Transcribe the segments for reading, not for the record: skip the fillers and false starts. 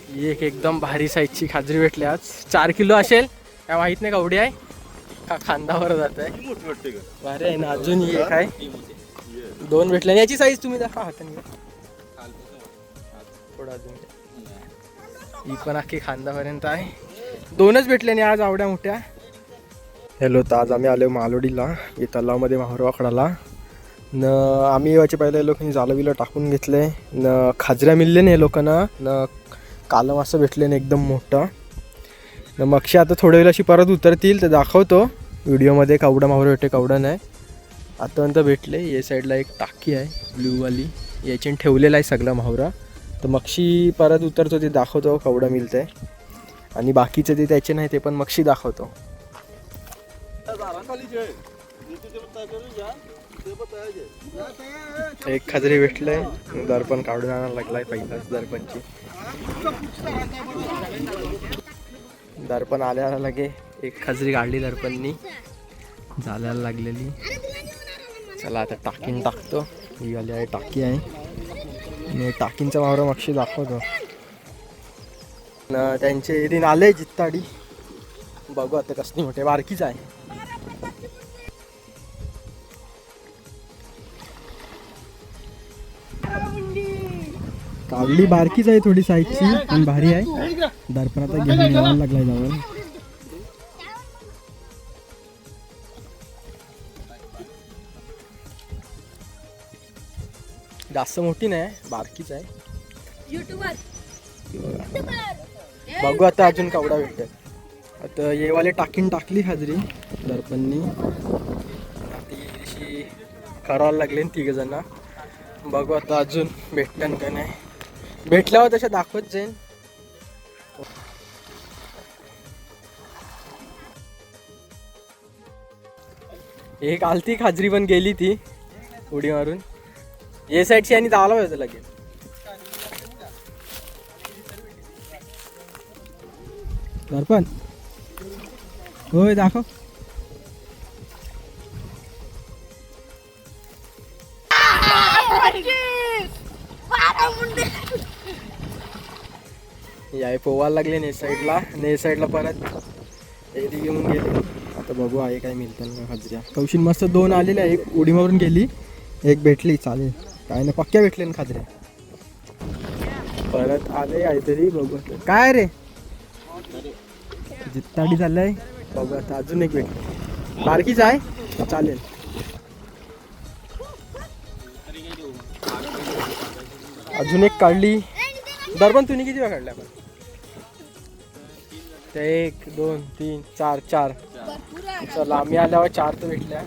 ही एक एकदम भारी साईजची खाजरी भेटली आज. 4 किलो असेल काय माहित नाही. कवडी आहे का खांदावर जात आहे. भारी आहे ना. अजून ही एक आहे. 2 भेटले. याची साईज तुम्ही दाखवा हाताने. थोडा अजून ही पण अख्खी खांदापर्यंत आहे. 2च भेटले नाही आज आवड्या मोठ्या. हॅलो, तर आज आम्ही आलो मालोडीला. हे तलावामध्ये माहुर वाकडाला न आम्ही याच्या पहिल्या लोकांनी जालं बिलं टाकून घेतले न. खाजऱ्या मिळले नाही लोकांना न. कालम असं भेटले ना एकदम मोठं न. मक्षी आता थोड्या वेळ अशी परत उतरतील तर दाखवतो व्हिडिओमध्ये. कावडा माहुर भेटते कावडा नाही आतापर्यंत भेटले. या साईडला एक टाकी आहे ब्ल्यूवाली. याच्याने ठेवलेला आहे सगळा माहुरा. तर मक्षी परत उतरतो ते दाखवतो कावडा मिळतं आहे. आणि बाकीचे ते त्याचे नाही ते पण मक्षी दाखवतो. एक खाजरी भेटलंय. दर्पण काढून आणायला लागलाय पहिलाच. दर्पणची दर्पण आल्याला लगे एक खाजरी काढली दर्पणनी झाल्याला लागलेली. चला आता टाकीन टाकतो. ही वाली आहे टाकी आहे आणि टाकींचा मावरा मक्षी दाखवतो न. त्यांचे दिन आले जित्ताडी. बघू आता कसली मोठे. बारकीच आहे. कावली बारकीच आहे थोडी साईजची पण भारी आहे. दर्पण आता घेऊन यायला लागलाय जाऊन. जास्त मोठी नाही बारकीच आहे. बघू आता अजून कावडा भेटेल. आता ये वाले टाकीन टाकली हाजरी दर्पणनी. ती करायला लागले 3 जण. बघू आता अजून भेटतं का नाही. भेटल्यावर तशा दाखवत जाईन. एक आलती खाजरी पण गेली ती उडी मारून. ये साईडची आणि जायला पाहिजे लगेच. दर्पण होय दाखव. या पोवायला लागले ने साईडला. ने साईडला परत एरी घेऊन गेले. आता बघू आहे काय मिळतं ना हाजऱ्या. कौशीन मस्त 2 आलेल्या. एक उडी मारून गेली. एक भेटली. चालेल काय नाही. पक्क्या भेटले ना खाजऱ्या. परत आले काहीतरी. बघू काय रे जित्ताडी झालंय. बघू आता अजून एक भेटली. बारकीच आहे. चालेल. अजून एक काढली. दर्पण तुम्ही किती वेळा काढल्या आपण. 1 2 3 4 4. चला आम्ही आल्यावर 4 तर भेटल्या.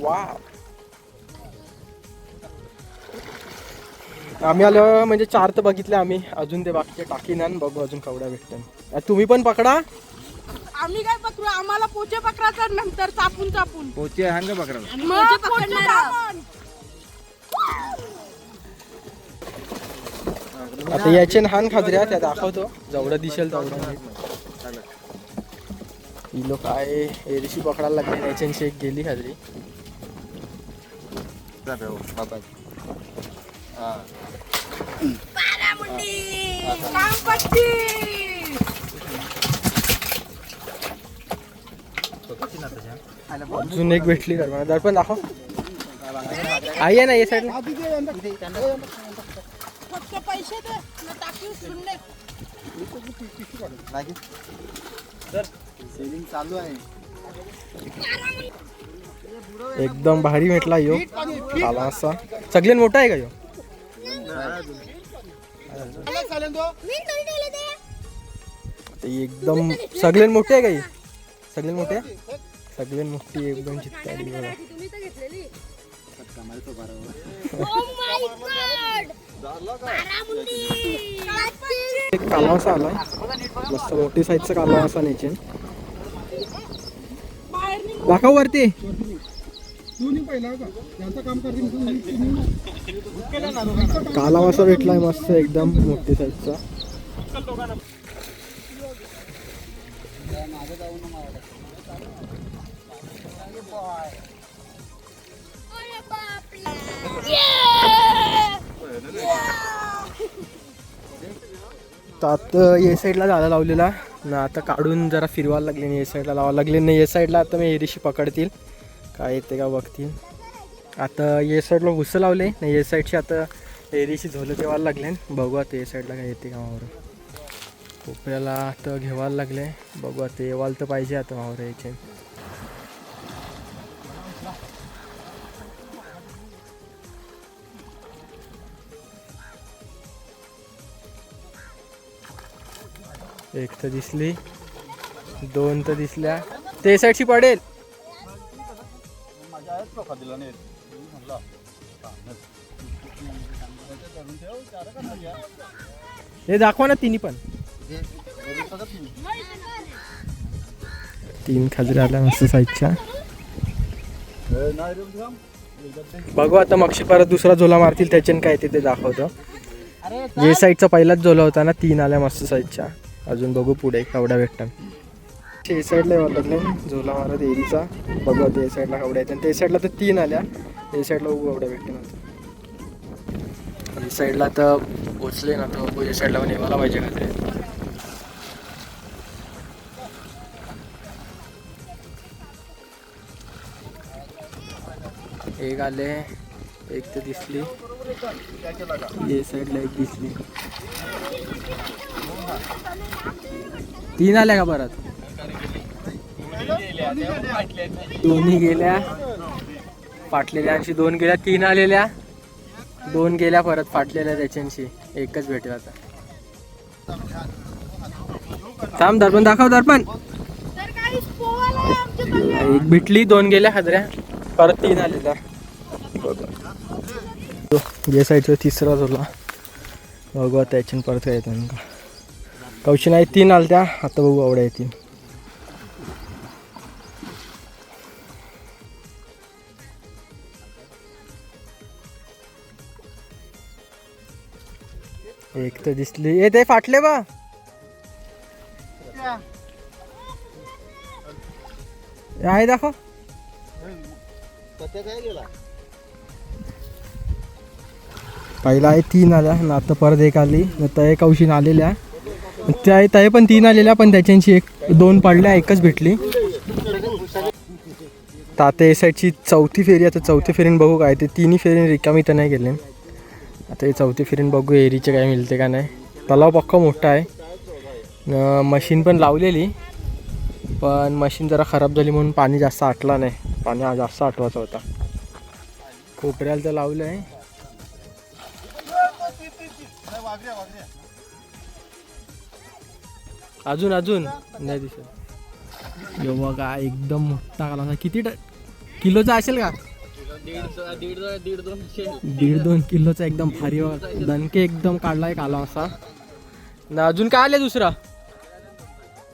वा आम्ही आल्यावर म्हणजे 4 तर बघितले आम्ही. अजून ते बाकीचे टाकीन आणि बघू अजून कावड्या भेटतात. तुम्ही पण पकडा. आम्ही काय पकडू. आम्हाला पोचे पकडायचा नंतर चापून चापून. पोचे आहे ना पकडायला. आता याचे हान खाजऱ्या त्या दाखवतो जेवढं दिसेल तेवढं. ही लोक आहे एरीशी पकडायला लागले. याच्याशी एक गेली खाजरी. अजून एक भेटली. दर्पण दाखव. आई आहे ना या साईडला. फक्त पैसे दे ना टाकी उचलून दे. सेविंग चालू आहे. एकदम भारी भेटला यो. काला असा सगळ्यात मोठा आहे का यो. एकदम सगळ्यात मोठे आहे का ही. सगळ्यात मोठे. सगळ्यात मोठी एकदम चित्ताडी. एक कालावसा आलाय. मस्त मोठी साईजचा कालावसा न्यायचे. दाखव वरती. कालावसा भेटलाय मस्त एकदम मोठी साईजचा. Yeah! तर आता ये साईडला जायला लावलेला ना, आता काढून जरा फिरवायला लागले आणि ये साईडला लावायला लागले ना. ये साईडला आता मी एरीशी पकडतील काय येते का बघतील. आता ये साईडला घुसं लावले ना, ये साईडची आता एरीशी झोलं ठेवायला लागले. बघू आता ये साईडला काय येते का मावर. कोपऱ्याला आता घेवायला लागले, बघू आता येवाल तर पाहिजे आता मावर यायचे. एक तर दिसली, दोन तर दिसल्या. ते साईडची पडेल. हे दाखवा ना तिन्ही पण. 3 खाजऱ्या आल्या मस्त साईजच्या. बघू आता मक्षी परत दुसरा झोला मारतील त्याच्याने काय ते दाखवतो. जे साईडचा पहिलाच झोला होता ना, 3 आल्या मस्त साईजच्या. अजून बघू पुढे केवढ्या भेटतात. ते साईडला यावं लागले झोला मारत एरीचा. बघू ते साईडला केवढ्या येतात. ते साईडला तर 3 आल्या, ते साईडला बघू एवढ्या भेटतात. साईडला तर पोचले ना, तर बघू या साईडला पण येवायला पाहिजे का ते. एक आले, एक तर दिसली, ये साईडला एक दिसली. 3 आल्या का परत. दोन्ही गेल्या फाटलेल्या, 2 गेल्या. 3 आलेल्या, 2 गेल्या परत फाटलेल्या त्याच्यांशी. एकच भेटेल आता. थांब दर्पण दाखव दर्पण. एक भेटली, 2 गेल्या खाजऱ्या, परत 3 आलेल्या. या साईडचा तिसरा झोला. बघू त्याच्यानं परत काय येतं का. कौशी नाही 3 आल्या आता, बघू आवड्या येतील. एक तर दिसली. ए ते फाटले बा. आहे दाखव. पहिला आहे 3 आल्या ना, आता परत एक आली. त्या कौशीन आलेल्या त्या पण 3 आलेल्या, पण त्याच्यांशी 2 पडल्या, एकच भेटली. तर आता या साईडची 4थी फेरी. आता 4थी फेरीन बघू काय ते. 3ही फेरीन रिकामी तर नाही गेले. आता हे 4थी फेरीन बघू एरीचे काय मिळते का नाही. तलाव पक्का मोठा आहे. मशीन पण लावलेली, पण मशीन जरा खराब झाली म्हणून पाणी जास्त आटला नाही. पाणी जास्त आटवायचा होता. कोपऱ्याला तर लावलं आहे. अजून नाही दिसत. बघा एकदम मोठा काला. किती किलोचा असेल का. 1.5-2 किलोचा एकदम भारी दणके एकदम काढलाय काला असा ना. अजून काय आले दुसरा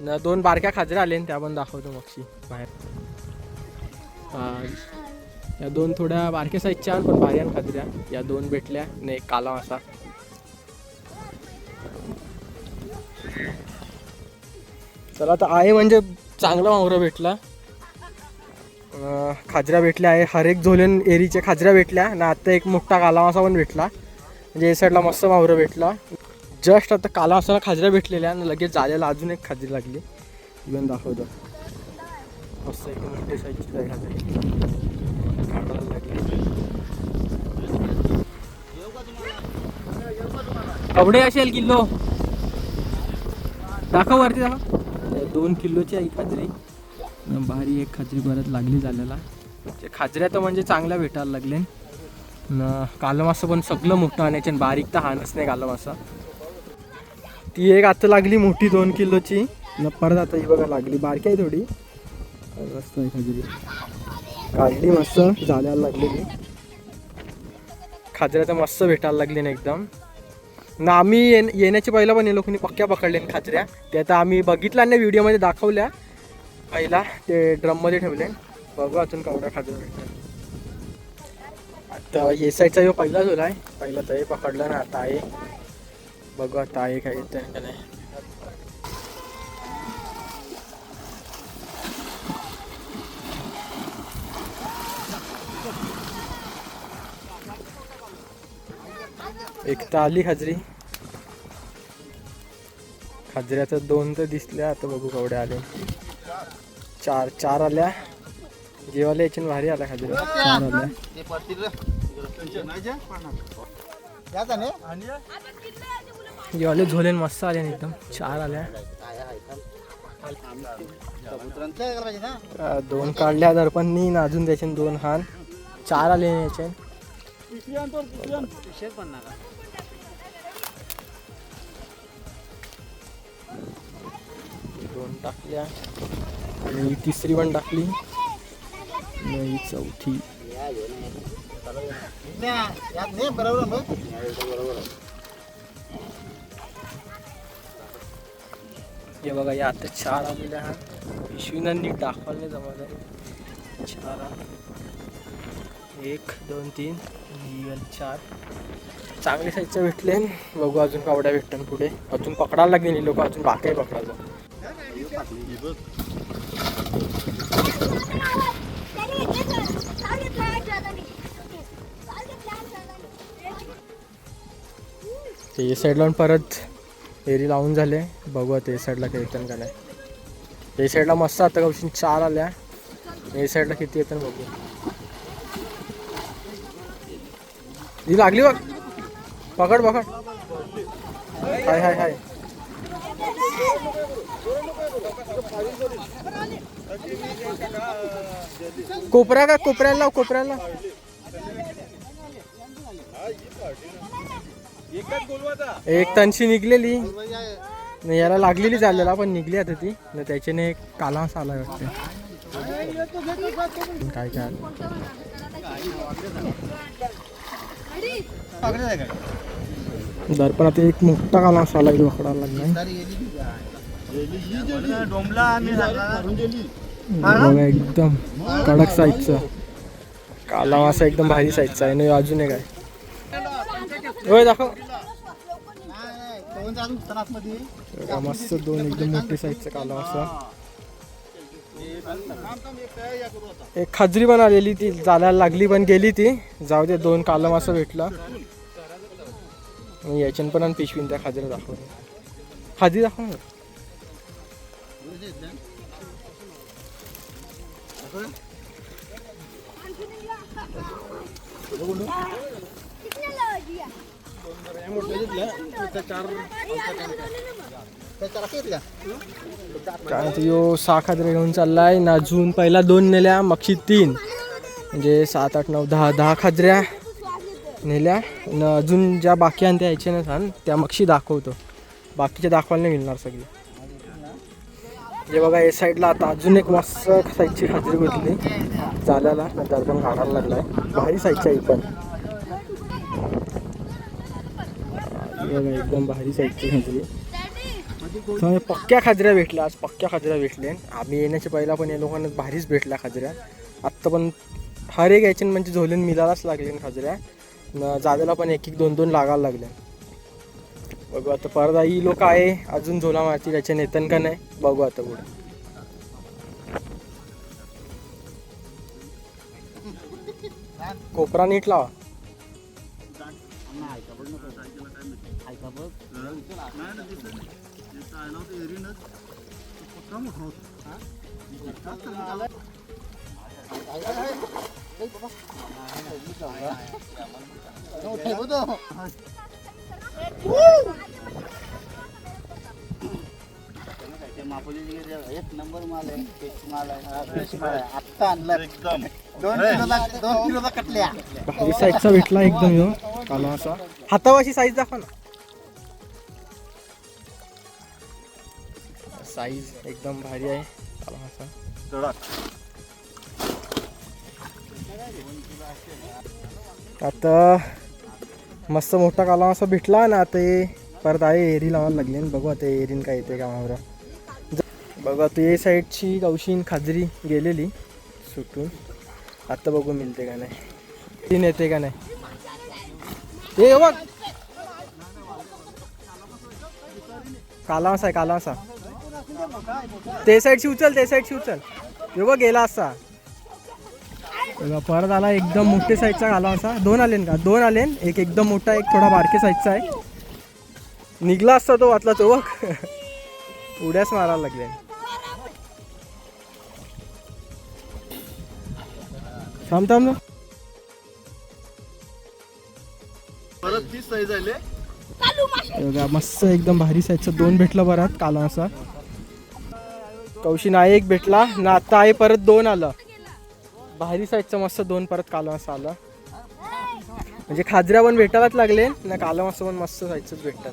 ना. 2 बारक्या खाजऱ्या आले, त्या पण दाखवतो मक्षी बाहेर. या 2 थोड्या बारक्या साईजच्या पण भारी खाजऱ्या. या 2 भेटल्या ना, एक काला असा. चला आता आहे म्हणजे चांगला मावरा भेटला. खाजऱ्या भेटल्या आहे. हर एक झोलेन एरीच्या खाजऱ्या भेटल्या ना. आता एक मोठा काला मासा पण भेटला. म्हणजे या साईडला मस्त मावरा भेटला. जस्ट आता काला मासाला खाजऱ्या भेटलेल्या आणि लगेच झालेला अजून एक खाजरी लागली. इव्हन दाखवतो मस्त एक मोठे साईजची आहे खाजरी. कवडे असेल किलो दाखव वरती दाखव. 2 किलोची आहे खाजरी. भारी एक खाजरी परत लागली झालेला. खाजऱ्या तर म्हणजे चांगल्या भेटायला लागले. काला मासा पण सगळं मोठं आणायचे, बारीक तर हानच नाही काला मासा. ती एक आता लागली मोठी 2 किलोची न. परत आता ही बघा लागली बारकी आहे थोडी. मस्त आहे खाजरी. काढली मस्त झाल्याला लागलेली. खाजऱ्या तर मस्त भेटायला लागली ना एकदम ना. आम्ही येण्याची पहिला पण हे लोकांनी पक्क्या पकडले खाजऱ्या. ते आता आम्ही बघितल्या नाही, व्हिडिओमध्ये दाखवल्या. पहिला ते ड्रममध्ये ठेवले. बघू अजून केवढ्या खाजऱ्या भेटतात. आता ये साईडचा जो पहिला झोला आहे, पहिला तर हे पकडलं ना. आता आहे बघू आता आहे काय येतं का नाही. एक तर आली खाजरी. खाजऱ्या तर 2 तर दिसल्या, आता बघू केवढ्या आले. 4 आल्या. जेवायला याच्या भारी आल्या खाजऱ्या. 4 आल्या. जेवायला झोलेन मस्त आले एकदम. 4 आल्या. 2 काढल्या दर्पणनी ना, अजून त्याच्या 2 हान. 4 आले याचे. 2 टाकल्या आणि तिसरी पण टाकली. ही चौथी. हे बघा, या आता 4 आलेल्या हा. पिशवीना नीट दाखवायला नाही जमत आहे. 4 1 2 3 4 चांगले साईजचे भेटले. बघू अजून कावड्या भेटतात पुढे. अजून पकडायला लागले लोक, अजून बाकी आहे पकडायचं. ते साईडला परत एरी लावून झाले. बघू आता ए साईडला काही येतं का नाही. ए साईडला मस्त आता कवशी 4 आल्या. ए साईडला किती येतं बघू. ही लागली बघ. पकड पकड. हाय हाय हाय. कोपऱ्या का कोपऱ्याला लाव, कोपऱ्याला. एक तणशी निघलेली नाही, याला लागलेली चाललेला पण निघली आता ती. त्याच्याने एक कालास आला वाटते. काय काय दर्पण आता एक मोठा कालास आला पकडायला लागला. एकदम कडक साईजचा काला मासा, एकदम भारी साईजचा आहे. अजून एक आहे. होय दाखव. मस्त 2 एकदम मोठी साईजचा काला मासा. एक खाजरी पण आलेली, ती चालायला लागली पण गेली ती. जाऊ दे, 2 काला मासा भेटला. याच्यान पण पिशवीन त्या खाजरी दाखव. खाजरी दाखव ना. काय यो 6 खाजरे घेऊन चाललाय. अजून पहिला 2 नेल्या, मगशी 3, म्हणजे 7 8 9 10 खाजऱ्या नेल्या. अजून ज्या बाकी आणि त्या यायच्या ना सांग, त्या मगशी दाखवतो. बाकीच्या दाखवायला नाही मिळणार सगळी. हे बघा, या साईडला आता अजून एक मस्त साईजची खाजरी भेटली चालायला. नंतर पण काढायला लागलाय. भारी साईजची आहे पण. बघा, एकदम भारी साईजची खाजरी. पक्क्या खाजऱ्या भेटल्या आज. पक्क्या खाजऱ्या भेटले. आम्ही येण्याच्या पहिला पण या लोकांना भारीच भेटल्या खाजऱ्या. आत्ता पण हर एक यायचे म्हणजे झोलेन मिळायलाच लागले खाजऱ्या. जावेला पण 1 1 2 2 लागायला लागल्या. बघू आता परत ही लोक आहे अजून झोला मारतील. त्याच्या नेतन का नाही बघू आता पुढे. कोपरा नीट लावा. एक नंबर माल आहे. माल आहे आत्ता आणला एकदम 2 किलोचा कटल्या. भारी साईजचा भेटला एकदम ह्यो काला असा. हातावाशी साईज दाखवा ना. साईज एकदम भारी आहे काला असा. आता मस्त मोठा काला असा भेटला ना. आता परत आहे एरी लावायला लागली. बघू आता एरीन काय येते का मावरा. बघा तू ए साईडची गवशीन खाजरी गेलेली सुटून. आता बघू मिळते का नाही, तीन येते का नाही. हे बघ काला असा आहे, काला असा. ते साईडची उचल, ते साईडची उचल. हे बघ गेला असा. बघा परत आला एकदम मोठे साईजचा काला असा. 2 आले का, 2 आले. एक एकदम मोठा, एक थोडा बारके साईजचा आहे. निघला असता तो वाचला तो बघ. उड्याच मारायला लागले. थांब थांब थांब. परत 30 साईज आले. हे बघा, मस्त एकदम भारी साईजचा 2 भेटला बरात काल असा. कौशी नाही 1 भेटला ना, आता आहे परत 2 आलं. भारी साईजचं मस्त 2 परत काल असं आलं. म्हणजे खाजऱ्या पण भेटायलाच लागले ना, कालम असं पण मस्त साईजच भेटतात.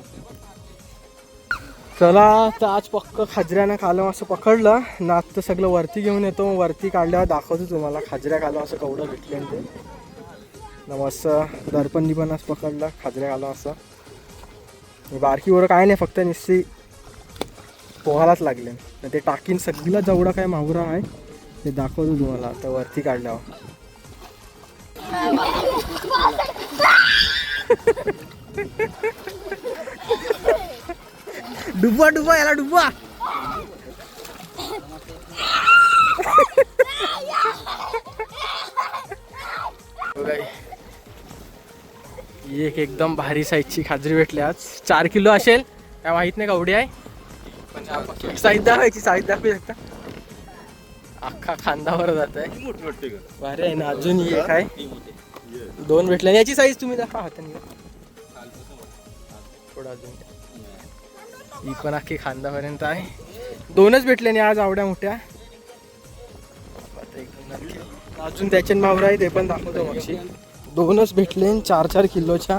चला तर आज पक्क खाजऱ्यानं कालम असं पकडलं ना, आता सगळं वरती घेऊन येतो. वरती काढल्यावर दाखवतो तुम्हाला खाजऱ्या कालम असं केवढं भेटले ते ना. मस्त दर्पणनी पण असं पकडलं खाजऱ्या कालम असं. बारकीवर काय नाही, फक्त निस्ती पोहायलाच लागले. ते टाकीन सगळं जेवढा काय माहुरा आहे ते दाखवतो तुम्हाला आता वरती काढल्यावर. डुबा डुबा याला डुबा. एक एकदम भारी साईजची खाजरी भेटली आज. 4 किलो असेल काय माहित नाही, कवडी आहे पण साईज दाखवायची. साईज दाखवू शकता, अख्खा खांदावर जात आहे. भारी आहे ना. अजून एक आहे, 2 भेटले. याची साईज तुम्ही दाखवा हाताने थोडं अजून. ही पण अख्खी खांदापर्यंत आहे. 2च भेटले आणि आज आवड्या मोठ्या. अजून त्याचे मावरा आहे ते पण दाखवतो मगशी. 2च भेटले 4-4 किलोच्या.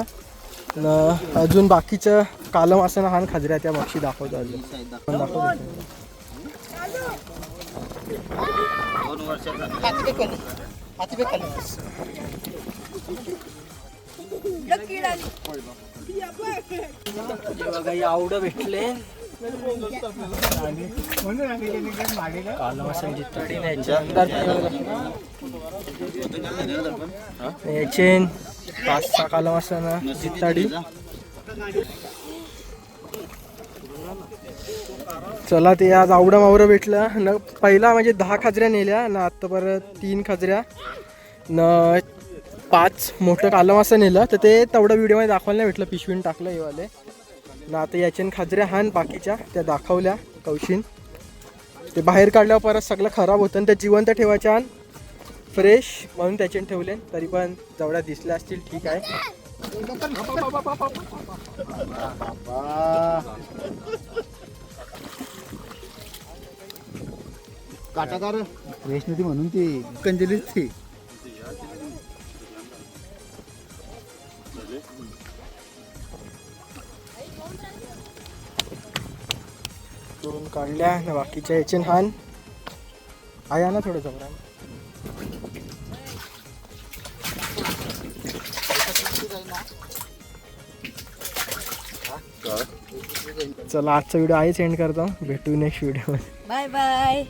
अजून बाकीचं कालम असं ना हान खाजऱ्या त्या मगशी दाखवतो. अजून पण दाखवतो. 2 वर्षाचा आवडं भेटले कालम असं जितडी याचे 5-6 कालम असं ना जिताडी. चला ते आज आवडं मावरं भेटलं न. पहिला म्हणजे 10 खाजऱ्या नेल्या ना, आता परत 3 खाजऱ्या न 5 मोठं कालम असं नेलं. तर ते तेवढं व्हिडिओमध्ये दाखवायला नाही भेटलं, पिशवीन टाकलं हेवाले ना. आता याच्यान खाजऱ्या हान बाकीच्या त्या दाखवल्या कौशीन. ते बाहेर काढल्यावर परत सगळं खराब होतं आणि त्या जिवंत ठेवायच्या हान फ्रेश म्हणून त्याच्याने ठेवले. तरी पण जेवढ्या दिसल्या असतील ठीक आहे. काटाकार रेश नदी म्हणून ती कंजलीच ती. दोन काढल्या ना, बाकीच्या याचे हान आहे ना थोडं जवळ. चला आजचा व्हिडिओ आहे सेंड करतो. भेटू नेक्स्ट व्हिडिओ. Bye bye.